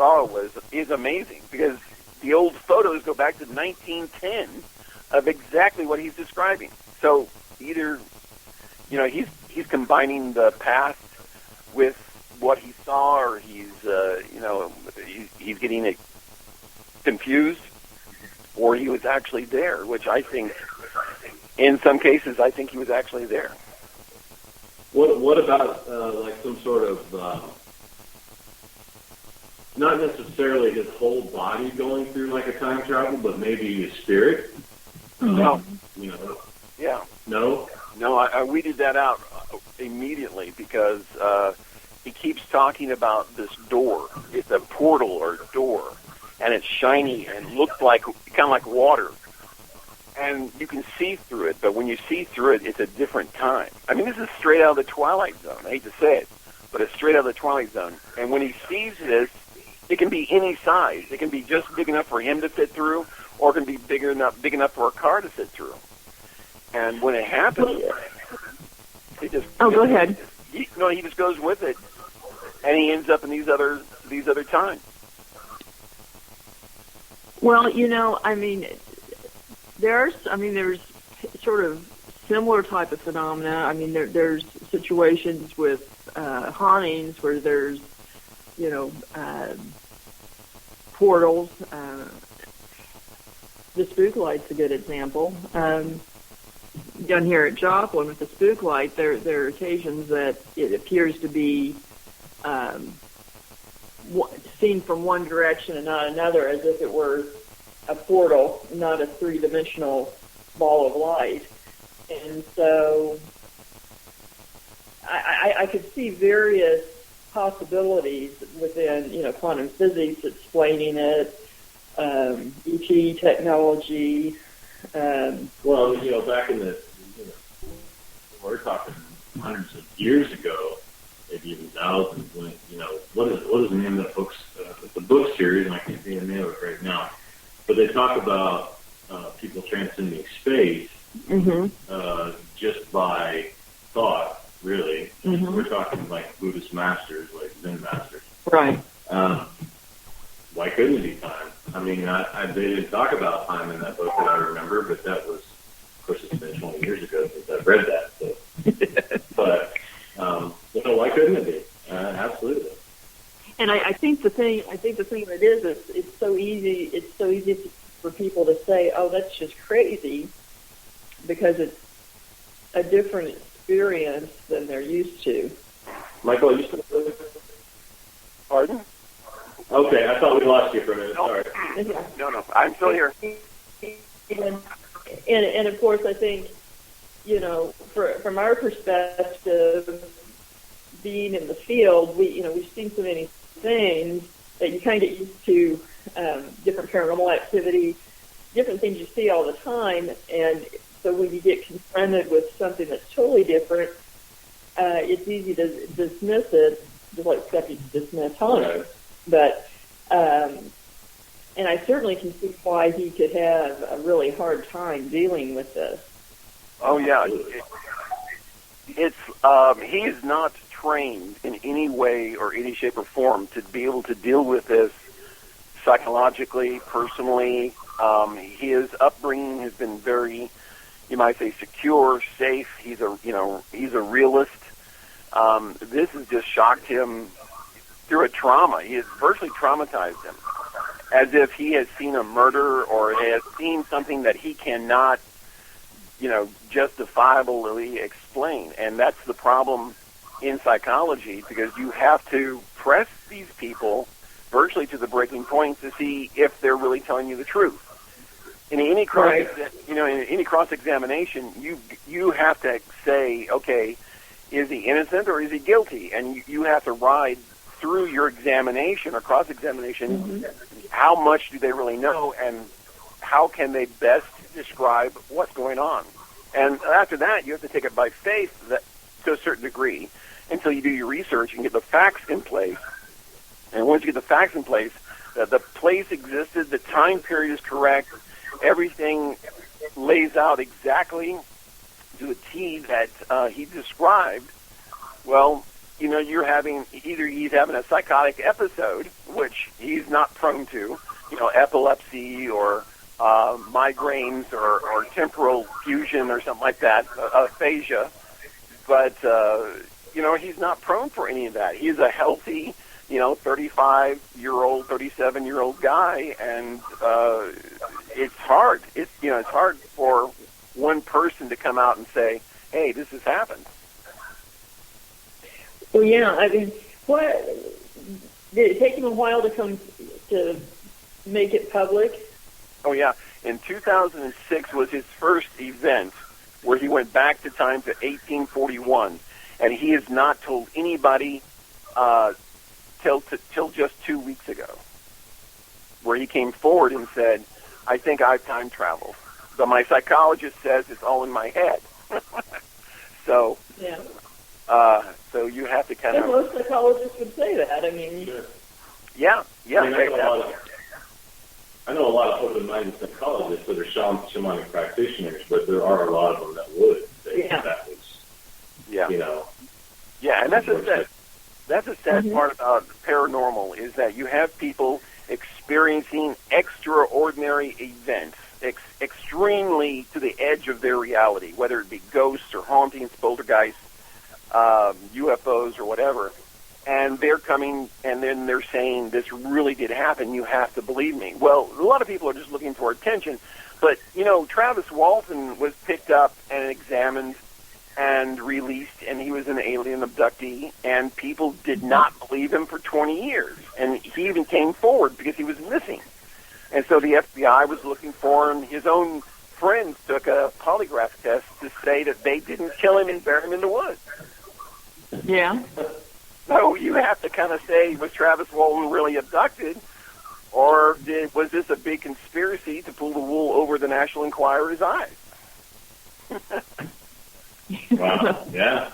saw is amazing, because the old photos go back to 1910 of exactly what he's describing. So either, he's combining the past with what he saw, or he's getting it confused, or he was actually there, which I think, in some cases, I think he was actually there. What about like some sort of, not necessarily his whole body going through like a time travel, but maybe his spirit? No. Yeah. No, I weeded that out immediately, because he keeps talking about this door. It's a portal or door, and it's shiny and looks like kind of like water. And you can see through it, but when you see through it, it's a different time. I mean, this is straight out of the Twilight Zone. I hate to say it, but it's straight out of the Twilight Zone. And when he sees this, it can be any size. It can be just big enough for him to fit through, or it can be big enough for a car to fit through. And when it happens, he just go ahead. He just goes with it, and he ends up in these other times. Well, there's sort of similar type of phenomena. I mean, there's situations with hauntings where there's, portals. The spook light's a good example. Down here at Joplin with the spook light, there are occasions that it appears to be seen from one direction and not another, as if it were a portal, not a three-dimensional ball of light. And so I could see various possibilities within, quantum physics explaining it, ET technology. Well, back in the, we're talking hundreds of years ago, maybe even thousands, when, what is the name of that book? It's a book series, and I can't think of the name of it right now. But they talk about people transcending space just by thought, really. Mm-hmm. We're talking like Buddhist masters, like Zen masters. Right. Why couldn't it be time? I mean, they didn't talk about time in that book that I remember, but that was, of course, it's been 20 years ago since I've read that. So. But, why couldn't it be? Absolutely. And I think the thing that is it's so easy for people to say, oh, that's just crazy, because it's a different experience than they're used to. Michael, are you still there? Pardon? Okay, I thought we lost you for a minute. Nope. Sorry. No, I'm still here. And of course, I think, from our perspective, being in the field, we've seen so many things that you kind of get used to, different paranormal activity, different things you see all the time, and so when you get confronted with something that's totally different, it's easy to dismiss it, just like skeptics dismiss hauntings. But, and I certainly can see why he could have a really hard time dealing with this. Oh, yeah. It's he is not trained in any way or any shape or form to be able to deal with this psychologically, personally. His upbringing has been very, you might say, secure, safe. He's a realist. This has just shocked him through a trauma. He has virtually traumatized him, as if he has seen a murder or has seen something that he cannot, justifiably explain. And that's the problem in psychology, because you have to press these people virtually to the breaking point to see if they're really telling you the truth. In any cross-examination, you have to say, okay, is he innocent or is he guilty? And you have to ride through your examination or cross-examination, how much do they really know, and how can they best describe what's going on? And after that, you have to take it by faith to a certain degree until you do your research and get the facts in place. And once you get the facts in place, that the place existed, the time period is correct, everything lays out exactly to the T that he described, well, he's having a psychotic episode, which he's not prone to, epilepsy or migraines or temporal fusion or something like that, aphasia. But, he's not prone for any of that. He's a healthy, 35-year-old, 37-year-old guy, and it's hard. It's hard for one person to come out and say, hey, this has happened. Well, yeah, I mean, what did it take him a while to make it public? Oh, yeah. In 2006 was his first event where he went back to time to 1841, and he has not told anybody till just 2 weeks ago, where he came forward and said, I think I've time traveled, but my psychologist says it's all in my head. So, yeah. So you have to kind of... Most psychologists would say that. I mean... Sure. Yeah. I know a lot of open-minded psychologists that are shamanic practitioners, but there are a lot of them that would say that was, Yeah, and that's a sad part about paranormal, is that you have people experiencing extraordinary events, extremely to the edge of their reality, whether it be ghosts or hauntings, poltergeists, UFOs or whatever, and they're coming and then they're saying, this really did happen, you have to believe me. Well, a lot of people are just looking for attention, but, Travis Walton was picked up and examined and released, and he was an alien abductee, and people did not believe him for 20 years, and he even came forward because he was missing. And so the FBI was looking for him. His own friends took a polygraph test to say that they didn't kill him and bury him in the woods. Yeah. So you have to kind of say, was Travis Walton really abducted, or was this a big conspiracy to pull the wool over the National Enquirer's eyes? Wow, yeah.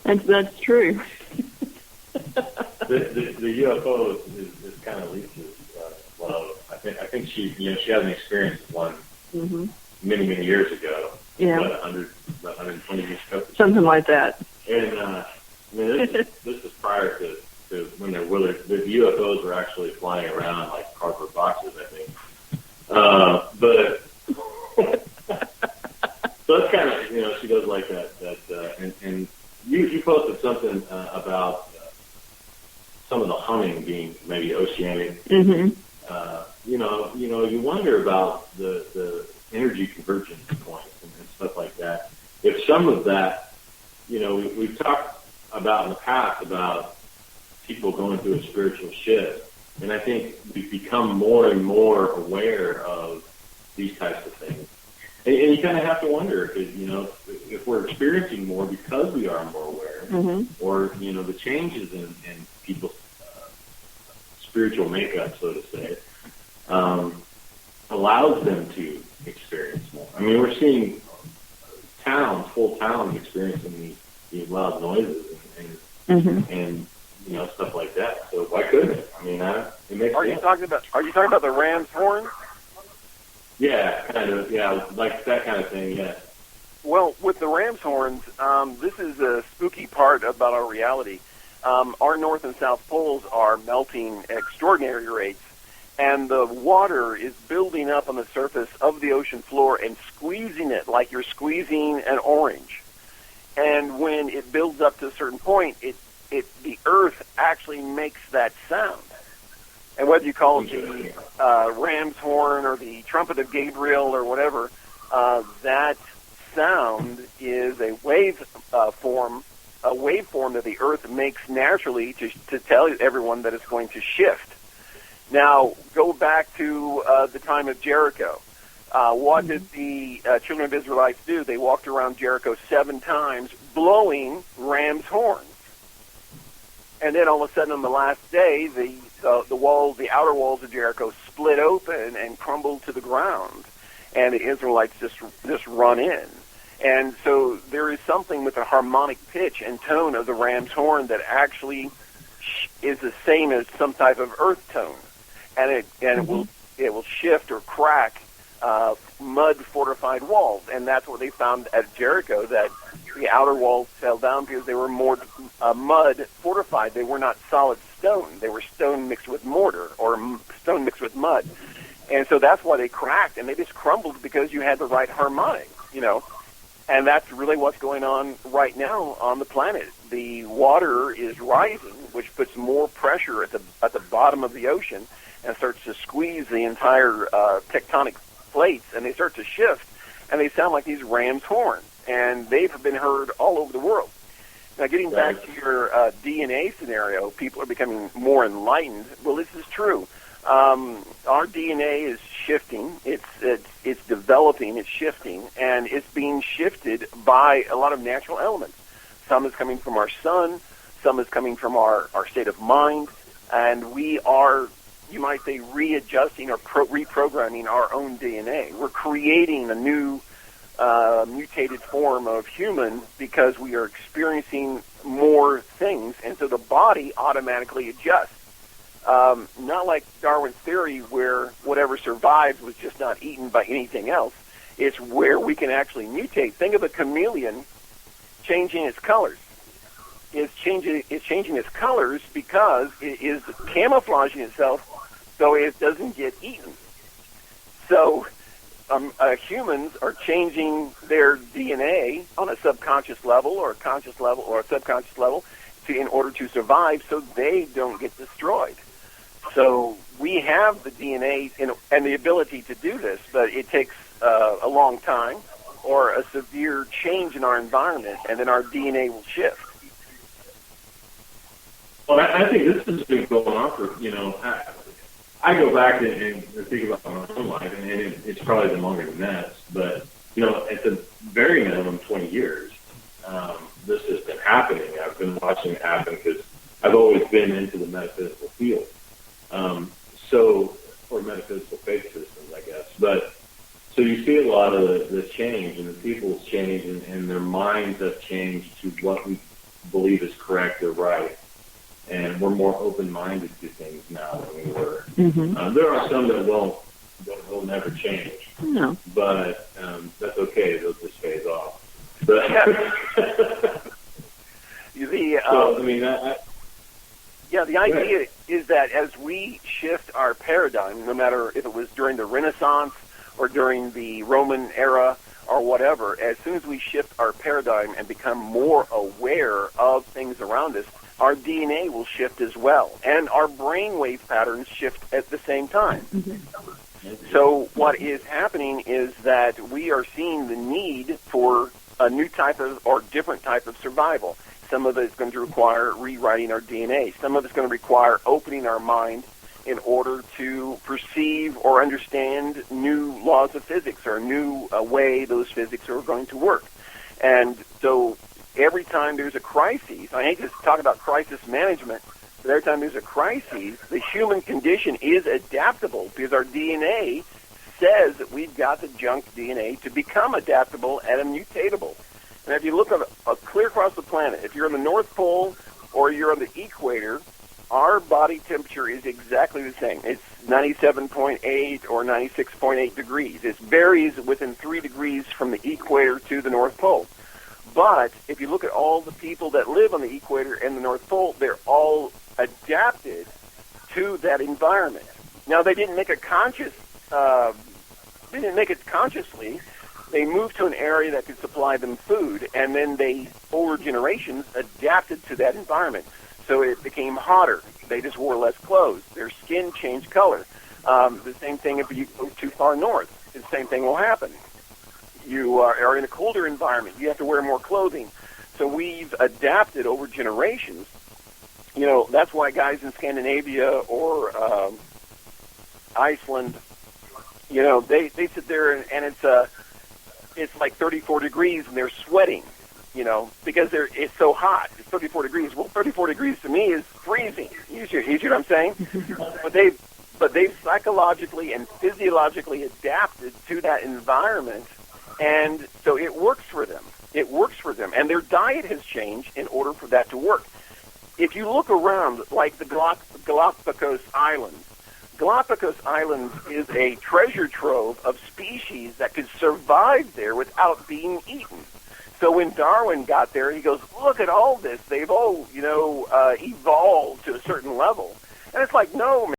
That's true. The UFO is kind of Lisa's love. I think she had an experience with one many, many years ago. Yeah. About 120 years ago. Something like that. And this is prior to when the UFOs were actually flying around like cardboard boxes, I think. But so it's kind of, she does like that, and you posted something about some of the humming being maybe oceanic. Mm-hmm. You wonder about the energy convergence points and stuff like that. If some of that, we've talked about in the past about people going through a spiritual shift, and I think we've become more and more aware of these types of things. And you kind of have to wonder, if we're experiencing more because we are more aware, or, the changes in people's spiritual makeup, so to say, allows them to experience more. I mean, we're seeing full towns experiencing these loud noises and stuff like that. So why couldn't it? I mean, it makes sense. Are you talking about the ram's horn? Yeah, kind of. Yeah, like that kind of thing. Yeah. Well, with the ram's horns, this is a spooky part about our reality. Our north and south poles are melting at extraordinary rates, and the water is building up on the surface of the ocean floor and squeezing it like you're squeezing an orange. And when it builds up to a certain point, the earth actually makes that sound. And whether you call it the ram's horn or the trumpet of Gabriel or whatever, that sound is a waveform that the earth makes naturally to tell everyone that it's going to shift. Now, go back to the time of Jericho. What did the children of Israelites do? They walked around Jericho 7 times, blowing ram's horns. And then all of a sudden, on the last day, the outer walls of Jericho split open and crumbled to the ground, and the Israelites just run in. And so there is something with the harmonic pitch and tone of the ram's horn that actually is the same as some type of earth tone, and it will shift or crack mud fortified walls, and that's what they found at Jericho, that The outer walls fell down because they were more mud fortified. They were not solid stone. They were stone mixed with mortar or stone mixed with mud. And so that's why they cracked, and they just crumbled because you had the right harmonics, And that's really what's going on right now on the planet. The water is rising, which puts more pressure at the bottom of the ocean and starts to squeeze the entire tectonic plates, and they start to shift, and they sound like these ram's horns, and they've been heard all over the world. Now, getting back to your DNA scenario, people are becoming more enlightened. Well, this is true. Our DNA is shifting. It's developing. It's shifting, and it's being shifted by a lot of natural elements. Some is coming from our sun. Some is coming from our state of mind, and we are, you might say, readjusting or reprogramming our own DNA. We're creating a new mutated form of human because we are experiencing more things, and so the body automatically adjusts. Not like Darwin's theory where whatever survives was just not eaten by anything else. It's where we can actually mutate. Think of a chameleon changing its colors. It's changing its colors because it is camouflaging itself so it doesn't get eaten. So humans are changing their DNA on a subconscious level or a conscious level or a subconscious level in order to survive so they don't get destroyed. So we have the DNA and the ability to do this, but it takes a long time or a severe change in our environment, and then our DNA will shift. Well, I think this has been going on for, I go back and think about my own life, and it's probably been longer than that, but, at the very minimum 20 years, this has been happening. I've been watching it happen because I've always been into the metaphysical field. Or metaphysical faith systems, I guess. But, so you see a lot of the change, and the people's change, and their minds have changed to what we believe is correct or right. And we're more open-minded to things now than we were. Mm-hmm. There are some that will never change. No. But that's okay. They'll just phase off. But the idea is that as we shift our paradigm, no matter if it was during the Renaissance or during the Roman era or whatever, as soon as we shift our paradigm and become more aware of things around us, our DNA will shift as well, and our brainwave patterns shift at the same time. Mm-hmm. So what is happening is that we are seeing the need for a new type of or different type of survival. Some of it is going to require rewriting our DNA. Some of it's going to require opening our mind in order to perceive or understand new laws of physics or a new way those physics are going to work. And so every time there's a crisis, I hate to talk about crisis management, but every time there's a crisis, the human condition is adaptable because our DNA says that we've got the junk DNA to become adaptable and mutatable. And if you look at clear across the planet, if you're on the North Pole or you're on the equator, our body temperature is exactly the same. It's 97.8 or 96.8 degrees. It varies within 3 degrees from the equator to the North Pole. But if you look at all the people that live on the equator and the North Pole, they're all adapted to that environment. Now, they didn't make it consciously. They moved to an area that could supply them food, and then they, over generations, adapted to that environment. So it became hotter. They just wore less clothes. Their skin changed color. The same thing if you go too far north. The same thing will happen. You are in a colder environment. You have to wear more clothing. So we've adapted over generations. That's why guys in Scandinavia or Iceland, they sit there and it's like 34 degrees and they're sweating, because it's so hot. It's 34 degrees. Well, 34 degrees to me is freezing. You see what I'm saying? But they've psychologically and physiologically adapted to that environment, and so it works for them. It works for them, and their diet has changed in order for that to work. If you look around, like the Galapagos Islands, Galapagos Islands is a treasure trove of species that could survive there without being eaten. So when Darwin got there, he goes, look at all this. They've all, evolved to a certain level. And it's like, no,